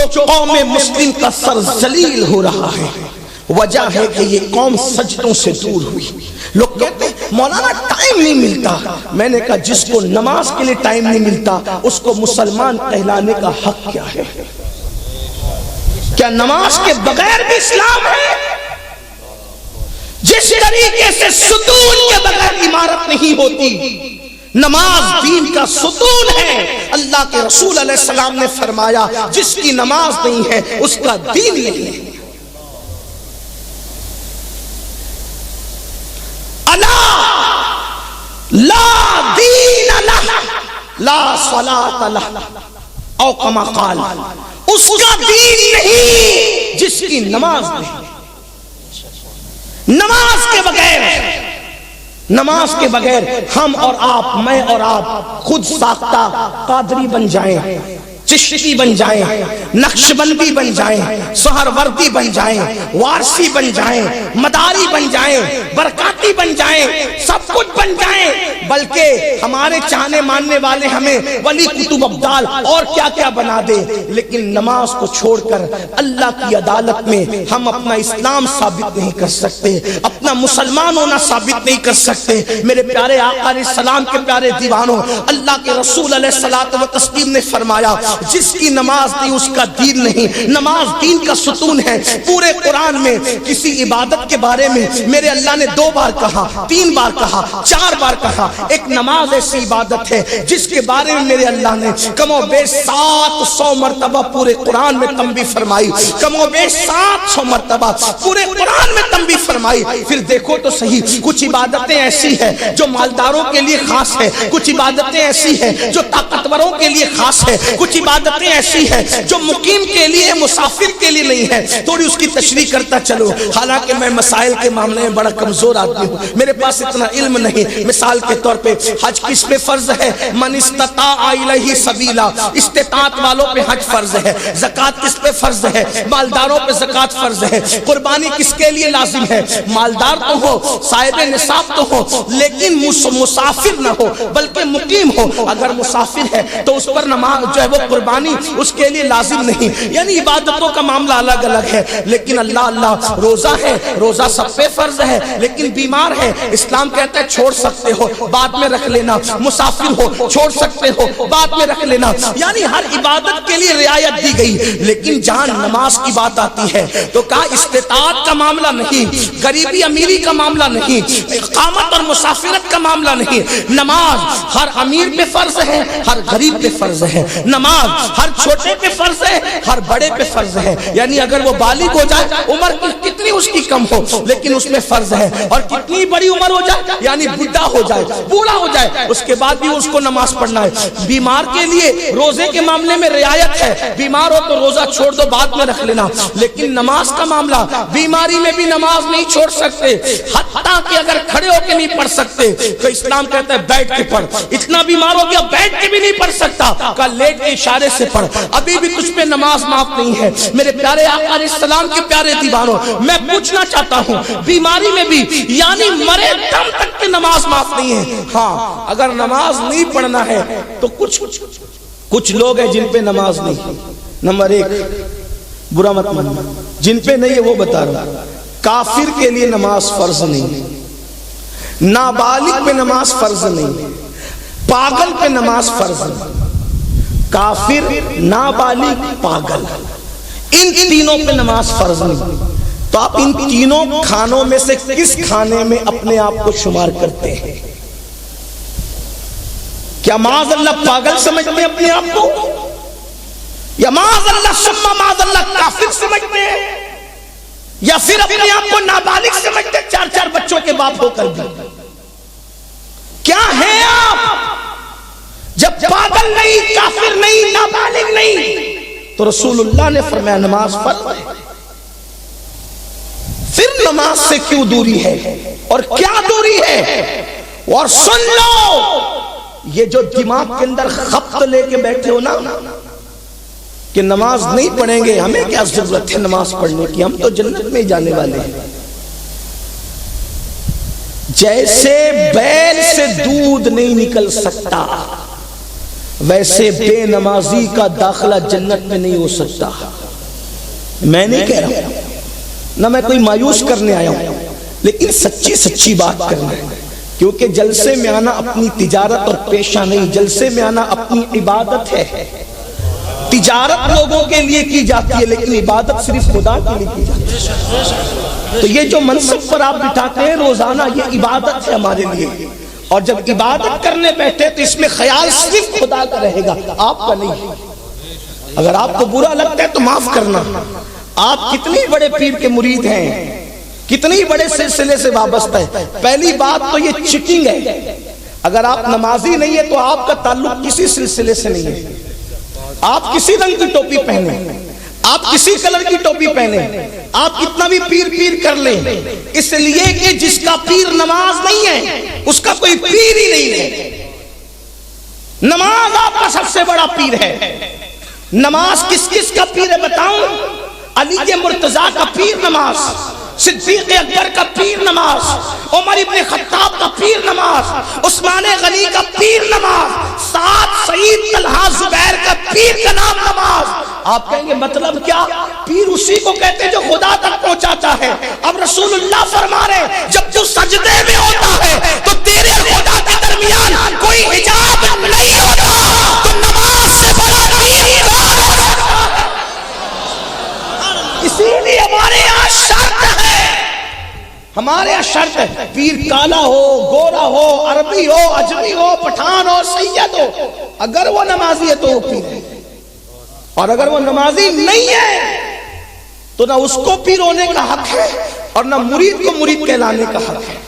جو قوم مسلم کا سر ذلیل ہو رہا ہے وجہ ہے کہ یہ قوم سجدوں سے دور ہوئی. لوگ کہتے ہیں مولانا ٹائم نہیں ملتا. میں نے کہا جس کو نماز کے لیے ٹائم نہیں ملتا اس کو مسلمان کہلانے کا حق کیا ہے؟ کیا نماز کے بغیر بھی اسلام ہے؟ جس طریقے سے ستون کے بغیر عمارت نہیں ہوتی، نماز دین کا ستون ہے. اللہ کے رسول علیہ السلام نے فرمایا جس کی نماز نہیں ہے اس کا دین نہیں ہے. لا دین لہ لا صلاۃ لہ او کما قال، اس کا دین نہیں جس کی نماز نہیں. نماز کے بغیر ہم اور آپ، میں اور آپ خود ساختہ قادری بن جائیں، چشتی بن جائیں، نقشبندی بن جائیں، سہروردی بن جائیں، وارسی بن جائیں، مداری بن جائیں، برکاتی بن جائیں، سب کچھ بن جائیں، بلکہ ہمارے چاہنے ماننے والے ہمیں ولی کتب ابدال اور کیا کیا بنا دے، لیکن نماز کو چھوڑ کر اللہ کی عدالت میں ہم اپنا اسلام ثابت نہیں کر سکتے، اپنا مسلمان ہونا ثابت نہیں کر سکتے. میرے پیارے آقا علیہ السلام کے پیارے دیوانوں، اللہ کے رسول علیہ الصلوۃ والتسلیم نے فرمایا جس کی نماز نہیں اس کا دین نہیں. نماز دین کا ستون ہے. پورے قرآن میں کسی عبادت کے بارے میں میرے اللہ نے 2 بار کہا، 3 بار کہا، 4 بار کہا. ایک نماز ایسی عبادت ہے جس کے بارے میں میرے اللہ نے کم و بیش 700 مرتبہ پورے قرآن میں تنبیہ فرمائی، کم و بیش 700 مرتبہ پورے قرآن میں تنبیہ فرمائی. پھر دیکھو تو صحیح، کچھ عبادتیں ایسی ہیں جو مالداروں کے لیے خاص ہے، کچھ عبادتیں ایسی ہیں جو طاقتوروں کے لیے خاص ہے، کچھ عبادتیں ایسی ہیں جو مقیم کے لیے، مسافر کے لیے نہیں ہے. تھوڑی اس کی تشریح کرتا چلو. حالانکہ میں مسائل کے معاملے میں بڑا کمزور آدمی ہوں، میرے پاس اتنا علم نہیں. مثال کے طور پہ حج کس پہ فرض ہے؟ من استطاع الیہ سبیلا، استطاعت والوں پہ حج فرض ہے. زکوٰۃ کس پہ فرض ہے؟ مالداروں پہ زکوٰۃ فرض ہے. قربانی کس کے لیے لازم ہے؟ مالدار تو ہو، صاحب نصاب تو ہو، لیکن مسافر نہ ہو بلکہ مقیم ہو. اگر مسافر ہے تو اس پر نماز جو ہے وہ قربانی اس کے لیے لازم نہیں. یعنی عبادتوں کا معاملہ الگ الگ ہے. لیکن اللہ روزہ ہے، روزہ سب پہ فرض ہے، لیکن بیمار ہے اسلام کہتا ہے چھوڑ سکتے ہو بعد میں رکھ لینا. مسافر ہو چھوڑ سکتے ہو بعد میں رکھ لینا. یعنی ہر عبادت کے لیے رعایت دی گئی. لیکن جہاں نماز کی بات آتی ہے تو کہا استطاعت کا معاملہ نہیں، غریبی امیری کا معاملہ نہیں، اقامت اور مسافرت کا معاملہ نہیں. نماز ہر امیر پہ فرض ہے، ہر غریب پہ فرض ہے. نماز ہر چھوٹے پہ فرض ہے، ہر بڑے پہ فرض ہے. یعنی اگر وہ بالغ ہو جائے، عمر کتنی اس کی کم ہو لیکن اس میں فرض ہے، اور کتنی بڑی عمر ہو جائے یعنی بڈھا ہو جائے، بوڑھا ہو جائے، اس کے بعد بھی اس کو نماز پڑھنا ہے. بیمار کے لیے روزے کے معاملے میں رعایت ہے، بیمار ہو تو روزہ چھوڑ دو بعد میں رکھ لینا. لیکن نماز کا معاملہ بیماری میں بھی نماز نہیں چھوڑ سکتے، حتیٰ کہ اگر کھڑے ہو کے نہیں پڑھ سکتے تو اسلام کہتا ہے بیٹھ کے پڑھ. اتنا بیمار ہو گیا بیٹھ کے بھی نہیں پڑھ سکتا، کہا لیٹ کے اشارے سے پڑھ، ابھی بھی تجھ پہ نماز معاف نہیں ہے. میرے پیارے آقا علیہ السلام کے پیارے دیوانوں، میں پوچھنا چاہتا ہوں بیماری میں بھی یعنی مرے دم تک کی نماز معاف نہیں ہے. ہاں اگر نماز نہیں پڑھنا ہے تو کچھ لوگ ہیں جن پہ نماز نہیں. نمبر 1 برا مت ماننا، جن پہ نہیں ہے وہ بتا رہا ہوں. کافر کے لیے نماز فرض نہیں، نابالغ پہ نماز فرض نہیں، پاگل پہ نماز فرض نہیں. کافر، نابالغ، پاگل، ان تینوں پہ نماز فرض نہیں. تو آپ ان تینوں کھانوں میں سے کس کھانے میں اپنے آپ کو شمار کرتے ہیں؟ کیا معاذ اللہ پاگل سمجھتے ہیں اپنے آپ کو، یا معاذ اللہ ثم معاذ اللہ کافر سمجھتے ہیں، یا پھر اپنے آپ کو نابالغ سمجھتے ہیں 4 بچوں کے باپ ہو کر بھی؟ کیا ہے آپ؟ جب پاگل نہیں، کافر نہیں، نابالغ نہیں تو رسول اللہ نے فرمایا نماز فرض ہے. پھر نماز سے کیوں دوری ہے اور کیا دوری ہے؟ اور سن لو، یہ جو دماغ کے اندر خبط لے کے بیٹھے ہو نا کہ نماز نہیں پڑھیں گے، ہمیں کیا ضرورت ہے نماز پڑھنے کی، ہم تو جنت میں جانے والے ہیں. جیسے بیل سے دودھ نہیں نکل سکتا، ویسے بے نمازی کا داخلہ جنت میں نہیں ہو سکتا. میں نہیں کہہ رہا ہوں، نہ میں کوئی مایوس کرنے آیا ہوں، لیکن سچی بات کرنا ہے. کیونکہ جلسے میں آنا اپنی تجارت اور پیشہ نہیں، جلسے میں آنا اپنی عبادت ہے. تجارت لوگوں کے لیے کی جاتی ہے، لیکن عبادت صرف خدا کے لیے کی جاتی ہے. تو یہ جو منصب پر آپ بٹھاتے ہیں روزانہ، یہ عبادت ہے ہمارے لیے. اور جب عبادت کرنے بیٹھے تو اس میں خیال صرف خدا کا رہے گا، آپ کا نہیں. اگر آپ کو برا لگتا ہے تو معاف کرنا. آپ کتنی بڑے پیر کے مرید ہیں، کتنی بڑے سلسلے سے وابستہ ہے. پہلی بات تو یہ چیٹنگ ہے. اگر آپ نمازی نہیں ہے تو آپ کا تعلق کسی سلسلے سے نہیں ہے. آپ کسی رنگ کی ٹوپی پہنے، آپ کسی کلر کی ٹوپی پہنے، آپ کتنا بھی پیر کر لیں، اس لیے کہ جس کا پیر نماز نہیں ہے اس کا کوئی پیر ہی نہیں ہے. نماز آپ کا سب سے بڑا پیر ہے. نماز کس کا پیر ہے بتاؤں؟ علی مرتضیٰ کا پیر نماز، صدیق اکبر کا پیر نماز، عمر ابن خطاب کا پیر نماز، عثمان غنی کا پیر نماز، سعد سعید طلحہ زبیر کا پیر کا نام نماز. آپ کہیں گے مطلب کیا؟ پیر اسی کو کہتے ہیں جو خدا تک پہنچاتا ہے. اب رسول اللہ فرما رہے جب تو سجدے میں ہوتا ہے تو تیرے خدا کے درمیان کوئی حجاب نہیں ہوتا. تو نماز سے بڑا پیر اسی لیے ہمارے یہاں شرط ہے، ہمارے یہاں شرط ہے پیر کالا ہو، گورا ہو، عربی ہو، اجمی ہو، پٹھان ہو، سید ہو، اگر وہ نمازی ہے تو وہ پیر ہے. اور اگر وہ نمازی نہیں ہے تو نہ اس کو پیر ہونے کا حق ہے اور نہ مرید کو مرید کہلانے کا حق ہے.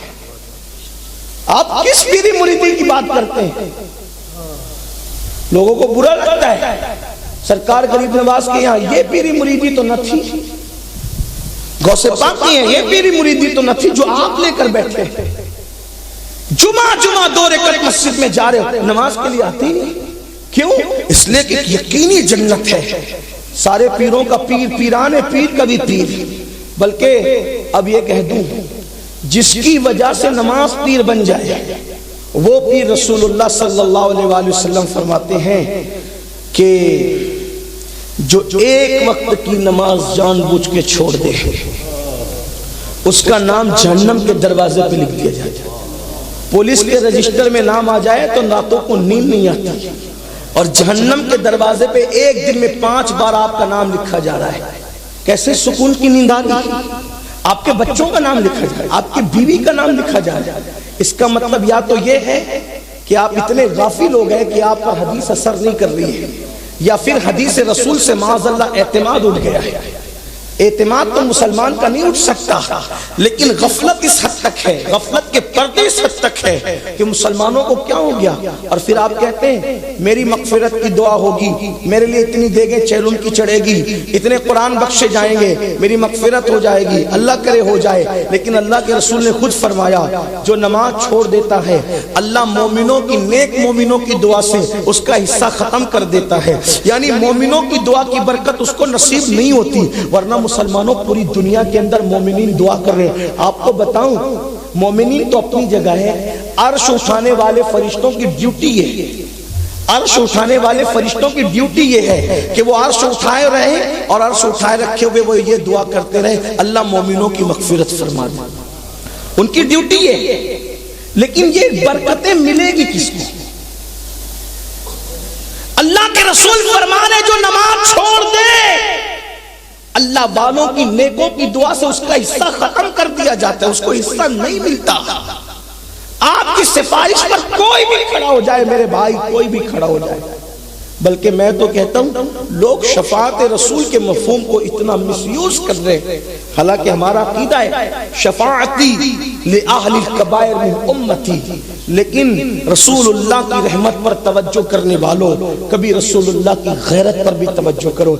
آپ کس پیری مریدی کی بات کرتے ہیں؟ لوگوں کو برا لگتا ہے. سرکار غریب نواز کے یہاں یہ پیری مریدی تو نہ تھی، غوث پاک کی یہ پیری مریدی تو نہ تھی جو آپ لے کر بیٹھے. جمعہ 2 رکعت مسجد میں جا رہے ہو، نماز کے لیے آتی نہیں. کیوں؟ اس لیے کہ یقینی جنت ہے. سارے پیروں کا پیر، پیران پیر کا بھی پیر. بلکہ اب یہ کہہ دوں، جس کی وجہ سے نماز پیر بن جائے وہ پیر رسول اللہ صلی اللہ علیہ وآلہ وسلم فرماتے ہیں کہ جو ایک وقت کی نماز جان بوجھ کے چھوڑ دے اس کا نام جہنم کے دروازے پہ لکھ دیا جائے. پولیس کے رجسٹر میں نام آ جائے تو راتوں کو نیند نہیں آتی، اور جہنم کے دروازے پہ ایک دن میں 5 بار آپ کا نام لکھا جا رہا ہے. کیسے سکون کی نیند آ رہی؟ آپ کے بچوں کا نام لکھا جائے، آپ کی بیوی کا نام لکھا جائے. اس کا مطلب یا تو یہ ہے کہ آپ اتنے غافل ہو گئے کہ آپ پر حدیث اثر نہیں کر رہی ہے، یا پھر حدیث رسول سے معاذ اللہ اعتماد اٹھ گیا ہے. اعتماد تو مسلمان کا نہیں اٹھ سکتا، لیکن غفلت اس حد تک ہے، غفلت کے پردے اس حد تک ہے کہ مسلمانوں کو کیا ہو گیا. اور پھر آپ کہتے ہیں میری مغفرت کی دعا ہوگی، میرے لیے اتنی دیگیں چیلون کی چڑھے گی، اتنے قرآن بخشے جائیں گے، میری مغفرت ہو جائے گی، اللہ کرے ہو جائے. لیکن اللہ کے رسول نے خود فرمایا جو نماز چھوڑ دیتا ہے اللہ مومنوں کی، نیک مومنوں کی دعا سے اس کا حصہ ختم کر دیتا ہے. یعنی مومنوں کی دعا کی برکت اس کو نصیب نہیں ہوتی. ورنہ مسلمانوں پوری دنیا کے اندر مومنین دعا کر رہے ہیں. آپ کو بتاؤں مومنین تو اپنی جگہ ہے، عرش اٹھانے والے فرشتوں کی ڈیوٹی ہے، عرش اٹھانے والے فرشتوں کی ڈیوٹی یہ ہے کہ وہ عرش اٹھائے رہے اور عرش اٹھائے رکھے ہوئے وہ یہ دعا کرتے رہے اللہ مومنوں کی مغفرت فرما دے. ان کی ڈیوٹی ہے. لیکن یہ برکتیں ملے گی کس کو؟ اللہ کے رسول فرمانے جو نماز چھوڑ دے اللہ والوں کی نیکوں کی دعا سے اس کا حصہ ختم کر دیا جاتا ہے، اس کو حصہ نہیں ملتا. آپ کی سفارش پر کوئی بھی کھڑا ہو جائے میرے بھائی، کوئی بھی کھڑا ہو جائے. بلکہ میں تو کہتا ہوں لوگ شفاعت رسول کے مفہوم کو اتنا مس یوز کر رہے ہیں. حالانکہ ہمارا عقیدہ ہے شفاعتی لأہل الکبائر من امتی، لیکن رسول اللہ کی رحمت پر توجہ کرنے والوں کبھی رسول اللہ کی غیرت پر بھی توجہ کرو.